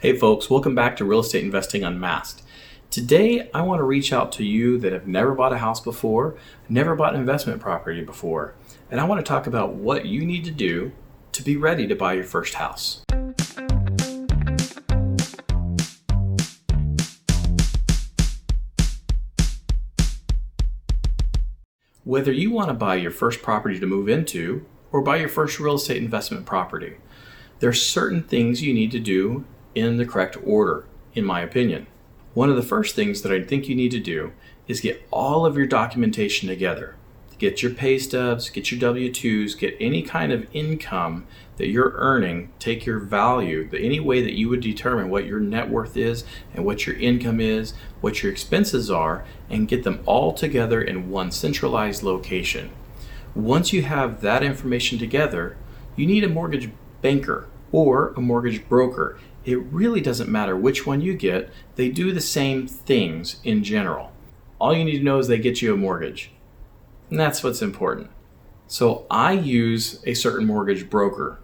Hey folks, welcome back to Real Estate Investing Unmasked. Today, I want to reach out to you that have never bought a house before, never bought an investment property before, and I want to talk about what you need to do to be ready to buy your first house. Whether you want to buy your first property to move into or buy your first real estate investment property, there are certain things you need to do in the correct order, in my opinion. One of the first things that I think you need to do is get all of your documentation together. Get your pay stubs, get your W-2s, get any kind of income that you're earning, take your value, any way that you would determine what your net worth is and what your income is, what your expenses are, and get them all together in one centralized location. Once you have that information together, you need a mortgage banker or a mortgage broker. It really doesn't matter which one you get. They do the same things in general. All you need to know is they get you a mortgage. And that's what's important. So I use a certain mortgage broker.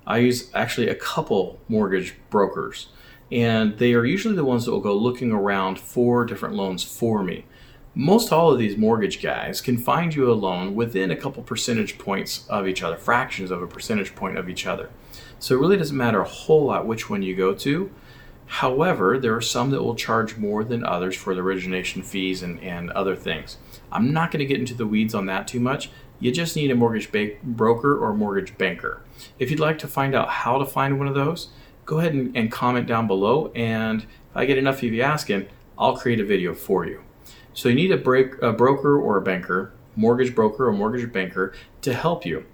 I use actually a couple mortgage brokers. And they are usually the ones that will go looking around for different loans for me. Most all of these mortgage guys can find you a loan within a couple percentage points of each other, fractions of a percentage point of each other. So it really doesn't matter a whole lot which one you go to. However, there are some that will charge more than others for the origination fees and other things. I'm not going to get into the weeds on that too much. You just need a mortgage broker or mortgage banker. If you'd like to find out how to find one of those, go ahead and comment down below. And if I get enough of you asking, I'll create a video for you. So you need a broker or a banker, mortgage broker or mortgage banker to help you.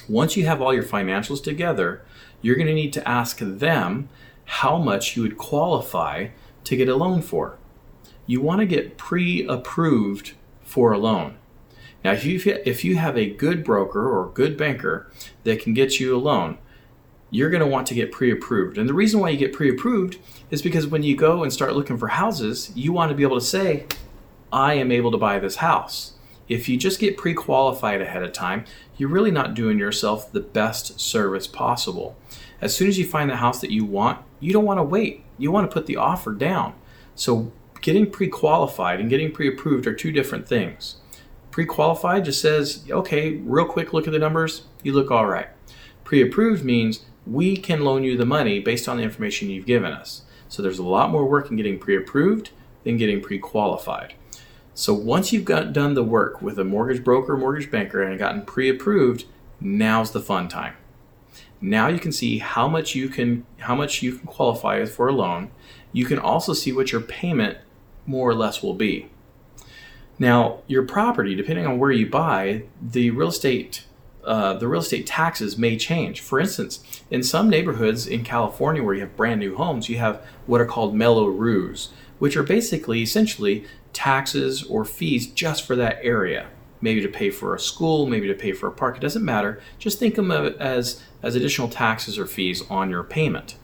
Once you have all your financials together, you're going to need to ask them how much you would qualify to get a loan for. You want to get pre-approved for a loan. Now, if you have a good broker or good banker that can get you a loan, you're going to want to get pre-approved. And the reason why you get pre-approved is because when you go and start looking for houses, you want to be able to say, I am able to buy this house. If you just get pre-qualified ahead of time, you're really not doing yourself the best service possible. As soon as you find the house that you want, you don't want to wait. You want to put the offer down. So getting pre-qualified and getting pre-approved are two different things. Pre-qualified just says, okay, real quick look at the numbers, you look all right. Pre-approved means we can loan you the money based on the information you've given us. So there's a lot more work in getting pre-approved than getting pre-qualified. So once you've done the work with a mortgage broker, mortgage banker, and gotten pre-approved, now's the fun time. Now you can see how much you can qualify for a loan. You can also see what your payment more or less will be. Now, your property, depending on where you buy, the real estate taxes may change. For instance, in some neighborhoods in California where you have brand new homes, you have what are called mello-roos, which are basically essentially taxes or fees just for that area. Maybe to pay for a school, maybe to pay for a park, it doesn't matter. Just think of it as additional taxes or fees on your payment.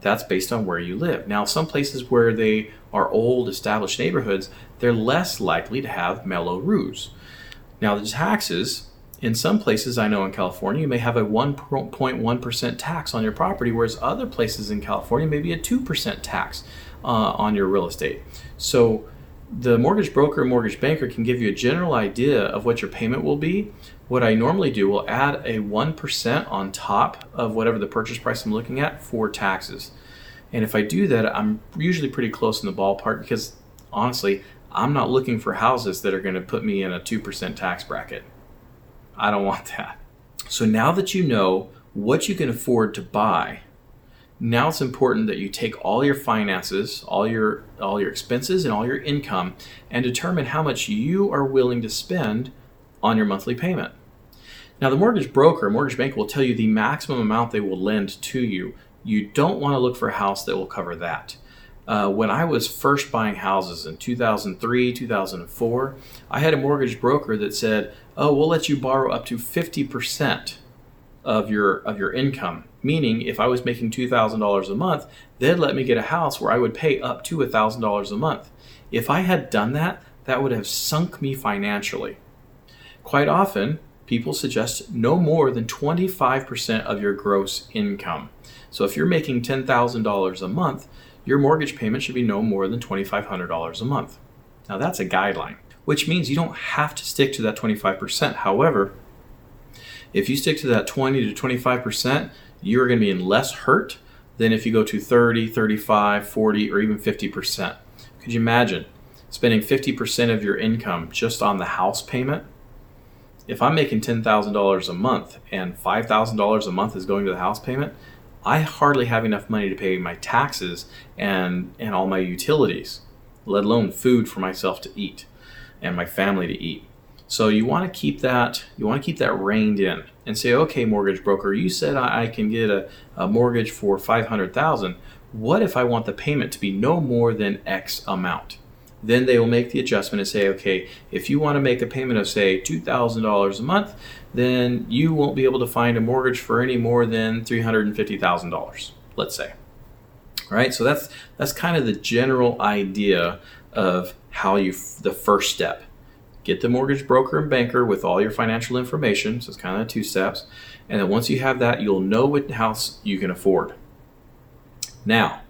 That's based on where you live. Now, some places where they are old, established neighborhoods, they're less likely to have mello-roos. Now, the taxes, in some places I know in California, you may have a 1.1% tax on your property, whereas other places in California may be a 2% tax on your real estate. So the mortgage broker or mortgage banker can give you a general idea of what your payment will be. What I normally do will add a 1% on top of whatever the purchase price I'm looking at for taxes. And if I do that, I'm usually pretty close in the ballpark because honestly, I'm not looking for houses that are going to put me in a 2% tax bracket. I don't want that. So now that you know what you can afford to buy, now it's important that you take all your finances, all your expenses and all your income and determine how much you are willing to spend on your monthly payment. Now the mortgage broker, mortgage bank will tell you the maximum amount they will lend to you. You don't want to look for a house that will cover that. When I was first buying houses in 2003, 2004, I had a mortgage broker that said, oh, we'll let you borrow up to 50% of your income. Meaning if I was making $2,000 a month, they'd let me get a house where I would pay up to $1,000 a month. If I had done that, that would have sunk me financially. Quite often, people suggest no more than 25% of your gross income. So if you're making $10,000 a month, your mortgage payment should be no more than $2,500 a month. Now that's a guideline, which means you don't have to stick to that 25%. However, if you stick to that 20 to 25%, you're going to be in less hurt than if you go to 30, 35, 40, or even 50%. Could you imagine spending 50% of your income just on the house payment? If I'm making $10,000 a month and $5,000 a month is going to the house payment, I hardly have enough money to pay my taxes and all my utilities, let alone food for myself to eat and my family to eat. So you want to keep that reined in and say, okay, mortgage broker, you said I can get a mortgage for $500,000. What if I want the payment to be no more than X amount? Then they will make the adjustment and say, okay, if you want to make a payment of, say, $2,000 a month, then you won't be able to find a mortgage for any more than $350,000, let's say. All right, so that's kind of the general idea of how the first step. Get the mortgage broker and banker with all your financial information. So it's kind of 2 steps. And then once you have that, you'll know what house you can afford. Now,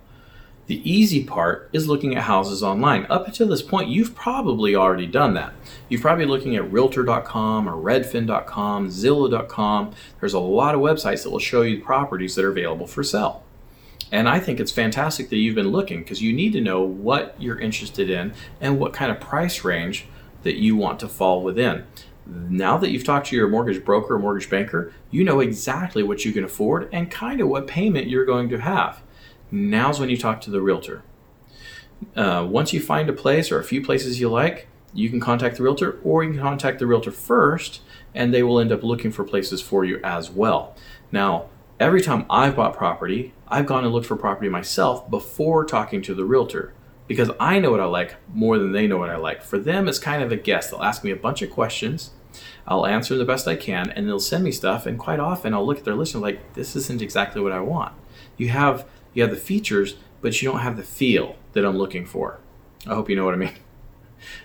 the easy part is looking at houses online. Up until this point, you've probably already done that. You're probably looking at realtor.com or redfin.com, zillow.com. There's a lot of websites that will show you properties that are available for sale. And I think it's fantastic that you've been looking, because you need to know what you're interested in and what kind of price range that you want to fall within. Now that you've talked to your mortgage broker or mortgage banker, you know exactly what you can afford and kind of what payment you're going to have. Now's when you talk to the realtor. Once you find a place or a few places you like, you can contact the realtor, or you can contact the realtor first, and they will end up looking for places for you as well. Now, every time I've bought property, I've gone and looked for property myself before talking to the realtor, because I know what I like more than they know what I like. For them, it's kind of a guess. They'll ask me a bunch of questions. I'll answer the best I can, and they'll send me stuff. And quite often, I'll look at their list and I'm like, this isn't exactly what I want. You have the features, but you don't have the feel that I'm looking for. I hope you know what I mean.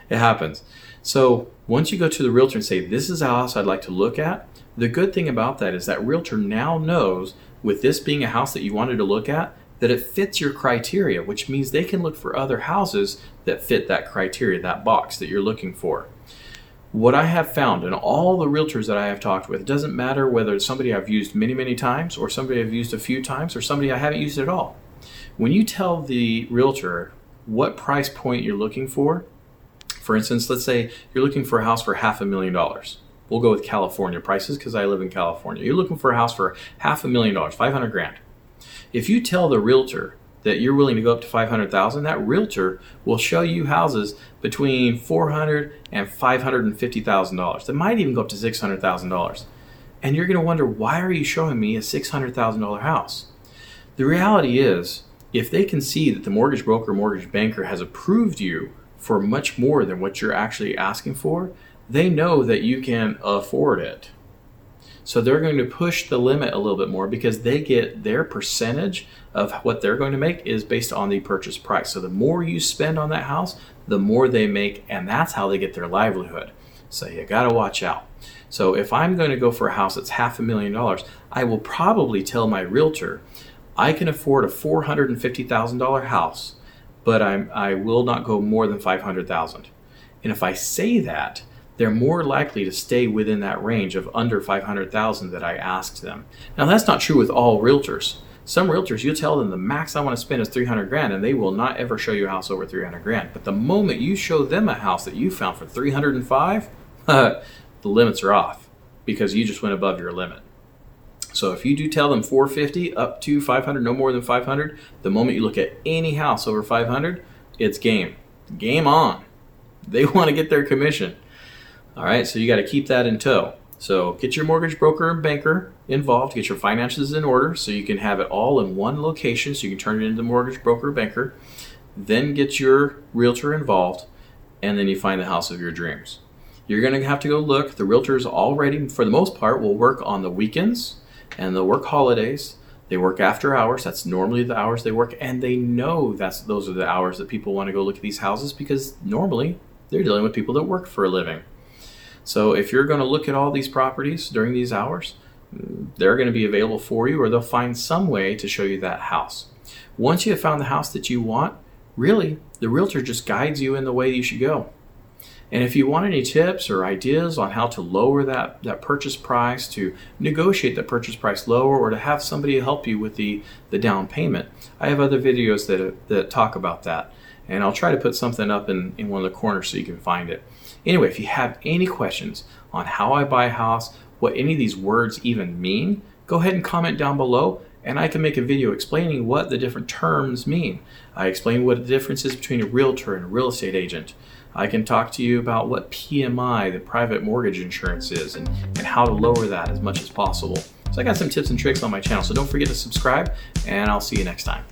It happens. So once you go to the realtor and say, this is a house I'd like to look at, the good thing about that is that realtor now knows, with this being a house that you wanted to look at, that it fits your criteria, which means they can look for other houses that fit that criteria, that box that you're looking for. What I have found in all the realtors that I have talked with, it doesn't matter whether it's somebody I've used many, many times, or somebody I've used a few times, or somebody I haven't used at all. When you tell the realtor what price point you're looking for instance, let's say you're looking for a house for $500,000. We'll go with California prices because I live in California. You're looking for a house for $500,000, $500,000. If you tell the realtor that you're willing to go up to $500,000, that realtor will show you houses between $400,000 and $550,000. That might even go up to $600,000. And you're going to wonder, why are you showing me a $600,000 house? The reality is, if they can see that the mortgage broker, mortgage banker has approved you for much more than what you're actually asking for, they know that you can afford it. So they're going to push the limit a little bit more, because they get their percentage of what they're going to make is based on the purchase price. So the more you spend on that house, the more they make, and that's how they get their livelihood. So you got to watch out. So if I'm going to go for a house that's $500,000, I will probably tell my realtor, I can afford a $450,000 house, but I will not go more than $500,000. And if I say that, they're more likely to stay within that range of under $500,000 that I asked them. Now, that's not true with all realtors. Some realtors, you tell them the max I want to spend is $300,000, and they will not ever show you a house over $300,000. But the moment you show them a house that you found for $305,000, the limits are off, because you just went above your limit. So if you do tell them $450,000 up to $500,000, no more than $500,000, the moment you look at any house over $500,000, it's game on. They want to get their commission. All right, so you got to keep that in tow. So get your mortgage broker and banker involved, get your finances in order so you can have it all in one location, so you can turn it into mortgage broker or banker. Then get your realtor involved, and then you find the house of your dreams. You're going to have to go look. The realtors already, for the most part, will work on the weekends, and they'll work holidays. They work after hours. That's normally the hours they work, and they know those are the hours that people want to go look at these houses, because normally they're dealing with people that work for a living. So if you're going to look at all these properties during these hours, they're going to be available for you, or they'll find some way to show you that house. Once you have found the house that you want, really, the realtor just guides you in the way you should go. And if you want any tips or ideas on how to lower that purchase price, to negotiate the purchase price lower, or to have somebody help you with the down payment, I have other videos that talk about that. And I'll try to put something up in one of the corners so you can find it. Anyway, if you have any questions on how I buy a house, what any of these words even mean, go ahead and comment down below, and I can make a video explaining what the different terms mean. I explain what the difference is between a realtor and a real estate agent. I can talk to you about what PMI, the private mortgage insurance, is, and how to lower that as much as possible. So I got some tips and tricks on my channel, so don't forget to subscribe, and I'll see you next time.